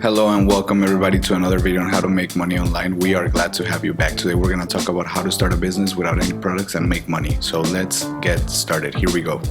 Hello and welcome everybody to another video on how to make money online. We are glad to have you back. Today we're going to talk about how to start a business without any products and make money. So let's get started. Here we go.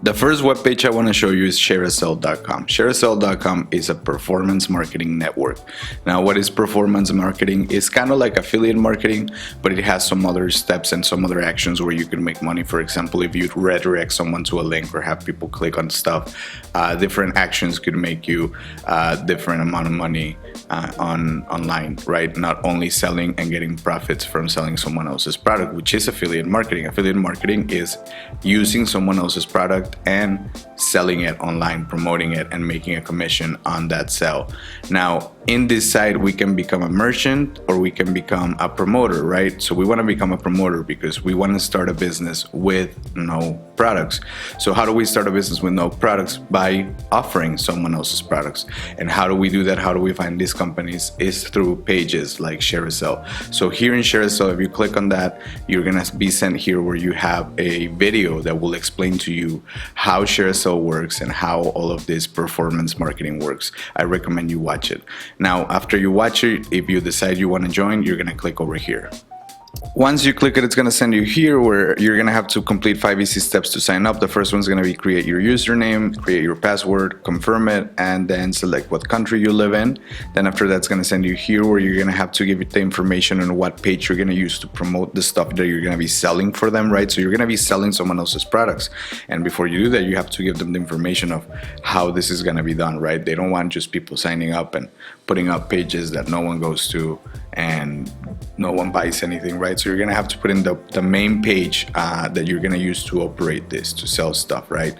The first webpage I want to show you is ShareASale.com. ShareASale.com is a performance marketing network. Now, what is performance marketing? It's kind of like affiliate marketing, but it has some other steps and some other actions where you can make money. For example, if you redirect someone to a link or have people click on stuff, different actions could make you a different amount of money online, right? Not only selling and getting profits from selling someone else's product, which is affiliate marketing. Affiliate marketing is using someone else's product and selling it online, promoting it, and making a commission on that sale. Now, in this side, we can become a merchant or we can become a promoter, right? So we want to become a promoter because we want to start a business with no products. So how do we start a business with no products? By offering someone else's products. And how do we do that? How do we find these companies? Is through pages like ShareASale. So here in ShareASale, if you click on that, you're going to be sent here where you have a video that will explain to you how ShareASale works and how all of this performance marketing works. I recommend you watch it. Now, after you watch it, if you decide you want to join, you're going to click over here. Once you click it, it's going to send you here where you're going to have to complete 5 easy steps to sign up. The first one's going to be create your username, create your password, confirm it, and then select what country you live in. Then after that, it's going to send you here where you're going to have to give it the information on what page you're going to use to promote the stuff that you're going to be selling for them, right? So you're going to be selling someone else's products. And before you do that, you have to give them the information of how this is going to be done, right? They don't want just people signing up and putting up pages that no one goes to and no one buys anything, right? So you're gonna have to put in the main page that you're gonna use to operate this, to sell stuff, right?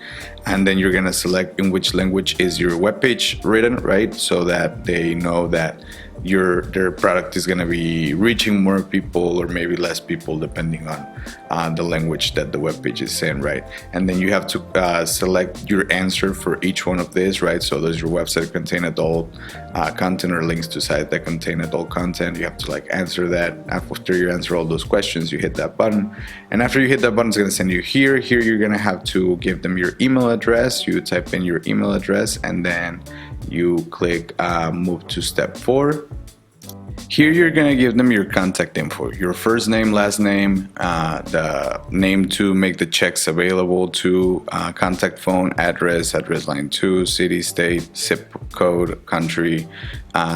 And then you're gonna select in which language is your webpage written, right? So that they know that their product is gonna be reaching more people or maybe less people depending on the language that the webpage is in, right? And then you have to select your answer for each one of these, right? So does your website contain adult content or links to sites that contain adult content? You have to answer that. After you answer all those questions, you hit that button. And after you hit that button, it's gonna send you here. Here you're gonna have to give them your email address. You type in your email address and then you click move to step 4. Here you're gonna give them your contact info, your first name, last name, the name to make the checks available to, contact phone, address line 2, city, state, zip code, country,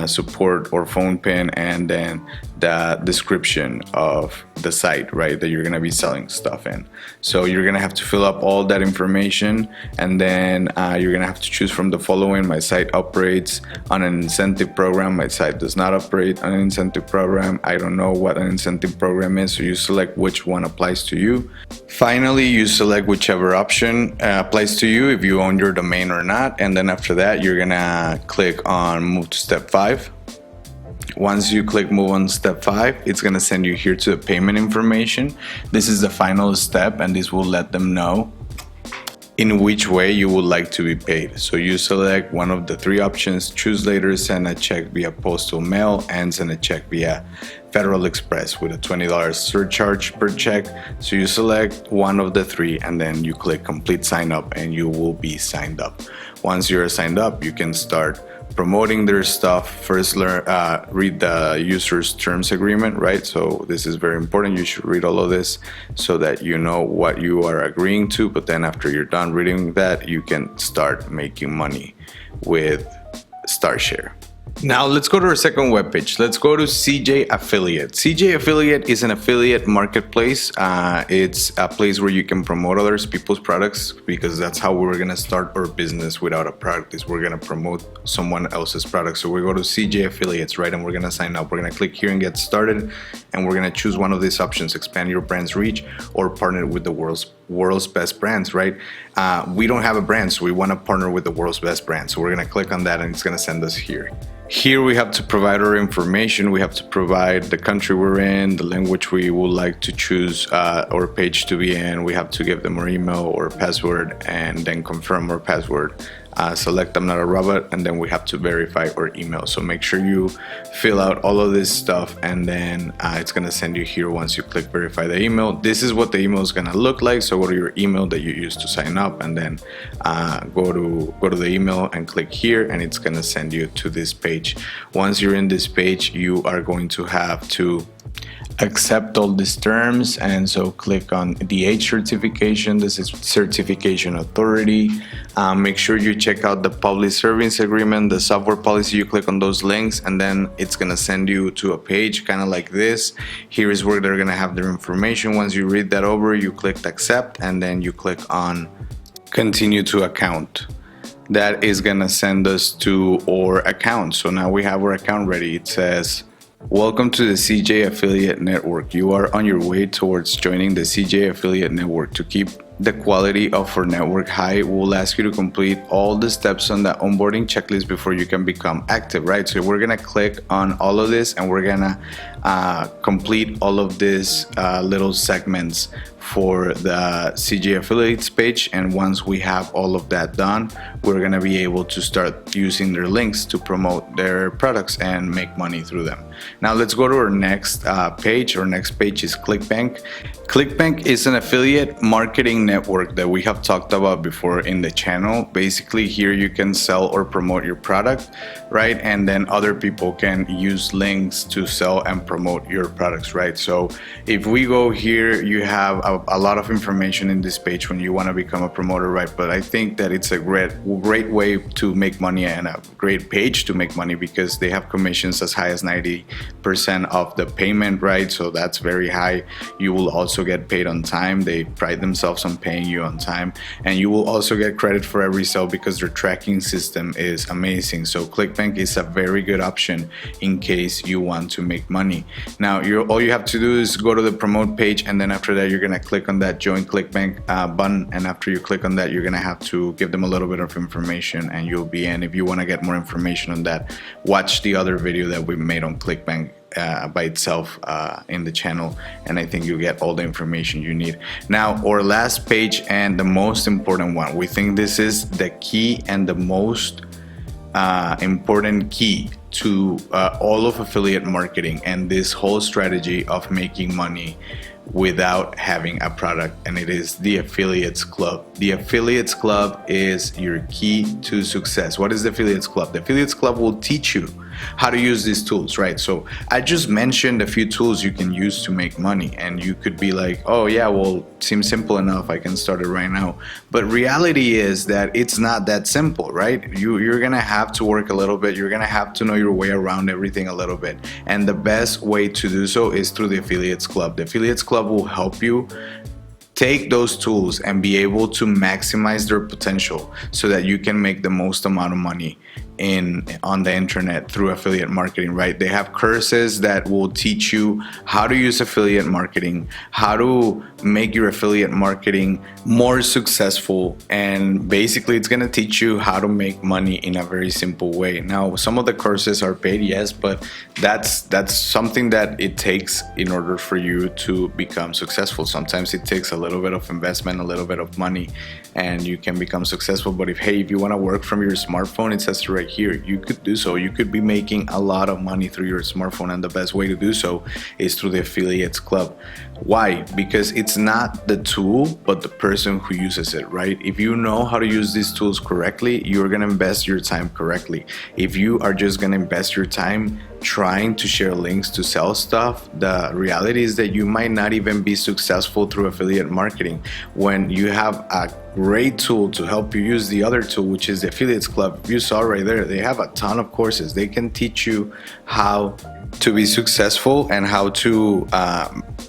support or phone pin, and then the description of the site, right, that you're gonna be selling stuff in. So you're gonna have to fill up all that information, and then you're gonna have to choose from the following. My site operates on an incentive program. My site does not operate on an incentive program. I don't know what an incentive program is, so you select which one applies to you. Finally, you select whichever option applies to you, if you own your domain or not, and then after that you're gonna click on move to step 5. Once you click move on step 5, it's going to send you here to the payment information. This is the final step, and this will let them know in which way you would like to be paid. So you select one of the 3 options: choose later, send a check via postal mail, and send a check via Federal Express with a $20 surcharge per check. So you select one of the 3 and then you click complete sign up and you will be signed up. Once you're signed up, you can start promoting their stuff. First, read the user's terms agreement, right? So this is very important. You should read all of this so that you know what you are agreeing to. But then after you're done reading that, you can start making money with StartShare. Now let's go to our second webpage. Let's go to CJ Affiliate. CJ Affiliate is an affiliate marketplace. It's a place where you can promote other people's products, because that's how we're gonna start our business without a product, is we're gonna promote someone else's product. So we go to CJ Affiliates, right? And we're gonna sign up. We're gonna click here and get started. And we're gonna choose one of these options: expand your brand's reach or partner with the world's best brands, right? We don't have a brand, so we wanna partner with the world's best brands. So we're gonna click on that and it's gonna send us here. Here we have to provide our information. We have to provide the country we're in, the language we would like to choose our page to be in. We have to give them our email or password and then confirm our password select I'm not a robot, and then we have to verify our email. So make sure you fill out all of this stuff, and then it's gonna send you here once you click verify the email. This is what the email is gonna look like. So go to your email that you used to sign up, and then go to the email and click here, and it's gonna send you to this page. Once you're in this page, you are going to have to accept all these terms, and so click on the H certification. This is certification authority. Make sure you check out the public service agreement, the software policy. You click on those links, and then it's gonna send you to a page kind of like this. Here is where they're gonna have their information. Once you read that over, you click accept, and then you click on continue to account. That is gonna send us to our account. So now we have our account ready. It says, welcome to the CJ Affiliate Network. You are on your way towards joining the CJ Affiliate Network. To keep the quality of our network high, we'll ask you to complete all the steps on the onboarding checklist before you can become active, right? So we're gonna click on all of this, and we're gonna complete all of these little segments for the CJ Affiliates page. And once we have all of that done, we're gonna be able to start using their links to promote their products and make money through them. Now let's go to our next page. Our next page is Clickbank. Clickbank is an affiliate marketing network that we have talked about before in the channel. Basically, here you can sell or promote your product, right? And then other people can use links to sell and promote your products, right? So if we go here, you have a lot of information in this page when you want to become a promoter, right? But I think that it's a great way to make money and a great page to make money, because they have commissions as high as 90% of the payment, right? So that's very high. You will also get paid on time. They pride themselves on paying you on time, and you will also get credit for every sale because their tracking system is amazing. So Clickbank is a very good option in case you want to make money. Now all you have to do is go to the promote page, and then after that you're gonna click on that join Clickbank button, and after you click on that, you're gonna have to give them a little bit of information, and you'll be in. If you want to get more information on that, watch the other video that we made on Clickbank by itself in the channel, and I think you get all the information you need. Now our last page, and the most important one, we think this is the key and the most important key to all of affiliate marketing and this whole strategy of making money without having a product, and it is the Affiliates Club. The Affiliates Club is your key to success. What is the Affiliates Club? The Affiliates Club will teach you how to use these tools, right? So I just mentioned a few tools you can use to make money, and you could be like, oh yeah, well, seems simple enough, I can start it right now. But reality is that it's not that simple, right? You're gonna have to work a little bit. You're gonna have to know your way around everything a little bit, and the best way to do so is through the Affiliates Club. The Affiliates Club will help you take those tools and be able to maximize their potential so that you can make the most amount of money on the internet through affiliate marketing, right? They have courses that will teach you how to use affiliate marketing, how to make your affiliate marketing more successful, and basically it's going to teach you how to make money in a very simple way. Now, some of the courses are paid, yes, but that's something that it takes in order for you to become successful. Sometimes it takes a little bit of investment, a little bit of money, and you can become successful. But if you want to work from your smartphone, it says right here, you could do so. You could be making a lot of money through your smartphone, and the best way to do so is through the Affiliates Club. Why? Because it's not the tool, but the person who uses it, right? If you know how to use these tools correctly, you're gonna invest your time correctly. If you are just gonna invest your time trying to share links to sell stuff, the reality is that you might not even be successful through affiliate marketing. When you have a great tool to help you use the other tool, which is the Affiliates Club, you saw right there, they have a ton of courses. They can teach you how to be successful and how to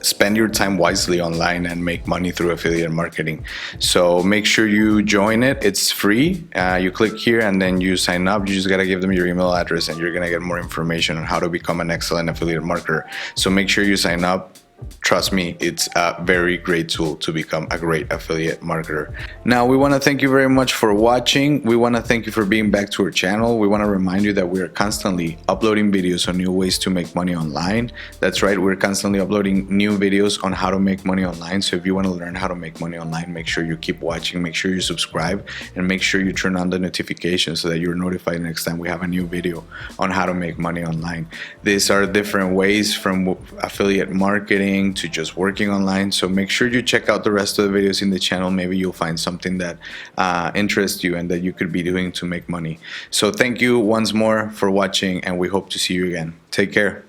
spend your time wisely online and make money through affiliate marketing. So make sure you join it. It's free. You click here and then you sign up. You just gotta give them your email address and you're gonna get more information on how to become an excellent affiliate marketer. So make sure you sign up Trust me, it's a very great tool to become a great affiliate marketer. Now, we want to thank you very much for watching. We want to thank you for being back to our channel. We want to remind you that we are constantly uploading videos on new ways to make money online. That's right, we're constantly uploading new videos on how to make money online. So if you want to learn how to make money online, make sure you keep watching, make sure you subscribe, and make sure you turn on the notifications so that you're notified next time we have a new video on how to make money online. These are different ways from affiliate marketing to just working online. So make sure you check out the rest of the videos in the channel. Maybe you'll find something that interests you and that you could be doing to make money. So thank you once more for watching, and we hope to see you again. Take care.